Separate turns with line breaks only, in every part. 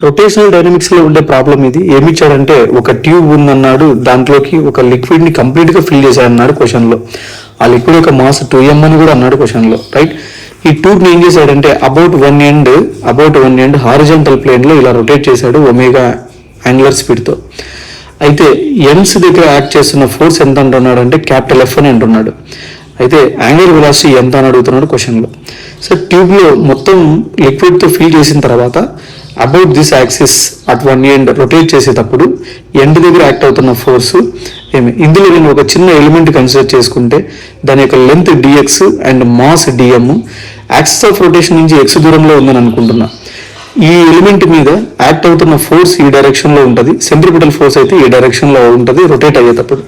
Rotational dynamics లో ఉండే problem ఇది. ఏమి ఇచ్చాడంటే ఒక ట్యూబ్ ఉందన్నాడు, దాంట్లోకి ఒక లిక్విడ్ ని కంప్లీట్ గా ఫిల్ చేశాడన్నాడు క్వశ్చన్ లో. ఆ లిక్విడ్ యొక్క మాస్ 2m అని కూడా అన్నాడు క్వశ్చన్ లో, రైట్. ఈ ట్యూబ్ ని ఏం చేశాడంటే about one end horizontal plane లో ఇలా రొటేట్ చేశాడు ఒమేగా యాంగులర్ స్పీడ్ తో. అయితే ఎండ్స్ దగ్గర యాక్ట్ చేస్తున్న ఫోర్స్ ఎంత అంటున్నాడు అంటే క్యాపిటల్ F అని అంటున్నాడు. అయితే యాంగులర్ వెలాసిటీ ఎంత అని అడుగుతున్నాడు క్వశ్చన్ లో. సో ట్యూబ్ లో మొత్తం లిక్విడ్ తో ఫిల్ చేసిన తర్వాత about this axis at one end rotate చేసేటప్పుడు ఎండ్ దగ్గర యాక్ట్ అవుతున్న ఫోర్స్ ఇందులో నేను ఒక చిన్న ఎలిమెంట్ కన్సిడర్ చేసుకుంటే దాని యొక్క length dx and mass dm axis of rotation నుంచి x దూరంలో ఉందని అనుకుంటున్నా. ఈ ఎలిమెంట్ మీద యాక్ట్ అవుతున్న ఫోర్స్ ఈ డైరెక్షన్ లో ఉంటుంది, సెంట్రిపిటల్ ఫోర్స్ అయితే ఈ డైరెక్షన్ లో ఉంటుంది రొటేట్ అయ్యేటప్పుడు,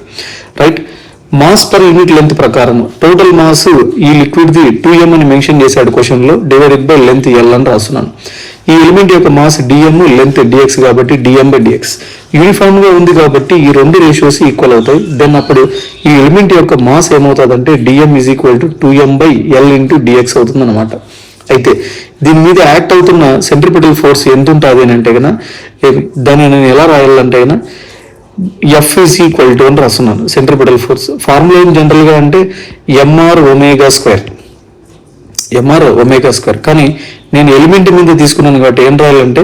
right. Mass per unit length ప్రకారం టోటల్ మాస్ ఈ లిక్విడ్ ది 2m అని మెన్షన్ చేశాడు క్వశ్చన్ లో, డివైడెడ్ బై లెంత్ L అని రాస్తున్నాను. ఈ ఎలిమెంట్ యొక్క మాస్ dm, లెంత్ dx కాబట్టి dm బై dx యూనిఫామ్ గా ఉంది కాబట్టి ఈ రెండు రేషియోస్ ఈక్వల్ అవుతాయి. దెన్ అప్పుడు ఈ ఎలిమెంట్ యొక్క మాస్ ఏమవుతుందంటే dm is equal to 2m by L into dx అవుతుంది అనమాట. అయితే దీని మీద యాక్ట్ అవుతున్న సెంట్రిపిటల్ ఫోర్స్ ఎంత ఉంటుంది అని అంటే కన్నా దాన్ని నేను ఎలా రాయాలంటే కన్నా F ఈజ్ ఈక్వల్ టు అని రాస్తున్నాను. సెంట్రిపిటల్ ఫోర్స్ ఫార్ములా ఏం జనరల్ గా అంటే mr ఒమేగా స్క్వేర్, కానీ నేను ఎలిమెంట్ మీద తీసుకున్నాను కాబట్టి ఏం రాయాలంటే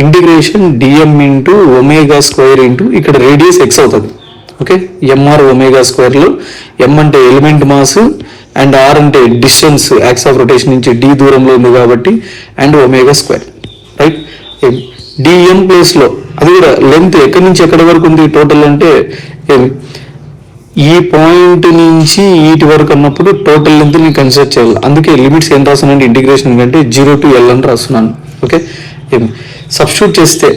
integration dm into omega square into ఇక్కడ రేడియస్ x అవుతుంది. ఓకే, mr ఒమేగా స్క్వేర్ లో m అంటే ఎలిమెంట్ మాస్ అండ్ r అంటే డిస్టెన్స్ యాక్స్ ఆఫ్ రొటేషన్ నుంచి d దూరంలో ఉంది కాబట్టి and omega square, right. dm place లో అది కూడా లెంత్ ఎక్కడి నుంచి ఎక్కడి వరకు ఉంది టోటల్ అంటే ఈ పాయింట్ నుంచి ఈటి వరకు అన్నప్పుడు టోటల్ లెంత్ ని కన్సిడర్ చేయాలి. అందుకే లిమిట్స్ ఏం రాస్తున్నాను ఇంటిగ్రేషన్ కంటే 0 to L అని రాస్తున్నాను. ఓకే, సబ్స్టిట్యూట్ చేస్తే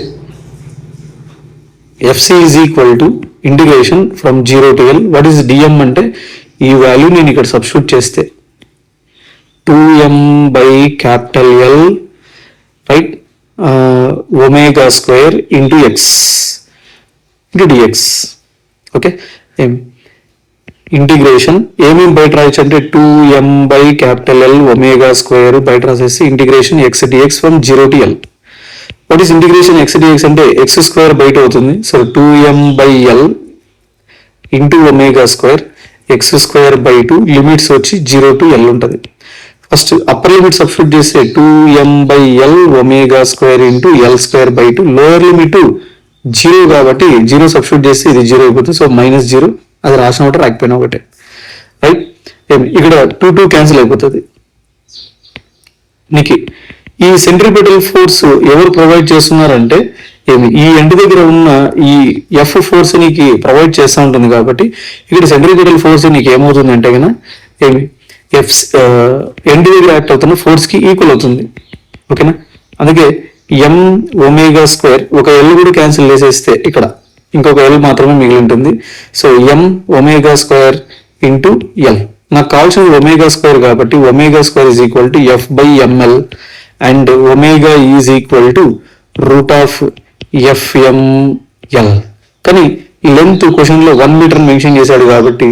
FC is equal to integration from 0 to L. What is dm అంటే ఈ వాల్యూ నేను ఇక్కడ సబ్స్టిట్యూట్ చేస్తే 2m by capital L, right, omega square into x into dx. Okay, integration ఏమేమి బయట రాయొచ్చు అంటే 2m by capital L omega square బయట రాసేసి integration x dx from 0 to L. What is integration x dx అంటే x square బయట అవుతుంది. So 2m by L into omega square x square by 2 limits వచ్చి 0 to L ఉంటుంది. First upper limit substitute చేస్తే 2m by L omega square into L square by 2, lower limit 0 కాబట్టి 0 substitute చేస్తే ఇది 0 అయిపోతుంది. So -0 అది రాసిన ఒకటి రాకపోయినా ఒకటే, రైట్. ఇక్కడ 2 క్యాన్సిల్ అయిపోతుంది. నీకు ఈ సెంట్రిపిటల్ ఫోర్స్ ఎవరు ప్రొవైడ్ చేస్తున్నారంటే ఈ ఎండ్ దగ్గర ఉన్న ఈ F ఫోర్స్ నీకు ప్రొవైడ్ చేస్తూ ఉంటుంది కాబట్టి ఇక్కడ సెంట్రిపిటల్ ఫోర్స్ నీకు ఏమవుతుంది అంటే కన్నా F ఎండ్ దగ్గర యాక్ట్ అవుతున్న ఫోర్స్ కి ఈక్వల్ అవుతుంది. ఓకేనా, అందుకే m ఒమేగా స్క్వేర్ ఒక L కూడా క్యాన్సిల్ చేసేస్తే ఇక్కడ ఇంకొక L మాత్రమే మిగిలి ఉంటుంది. So m omega square into L. నాకు కావాల్సింది ఒమేగా స్క్వేర్ కాబట్టి omega square is equal to F by ml and omega is equal to root of fml. కానీ లెంత్ క్వశ్చన్ లో 1 మీటర్ మెన్షన్ చేశాడు కాబట్టి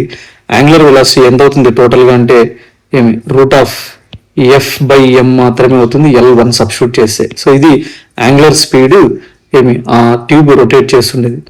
యాంగులర్ వెలాసిటీ ఎంత అవుతుంది టోటల్ గా అంటే root of f by m మాత్రమే అవుతుంది L1 సబ్స్టిట్యూట్ చేస్తే. సో ఇది యాంగులర్ స్పీడ్ ఆ ట్యూబ్ రొటేట్ చేస్తుండేది.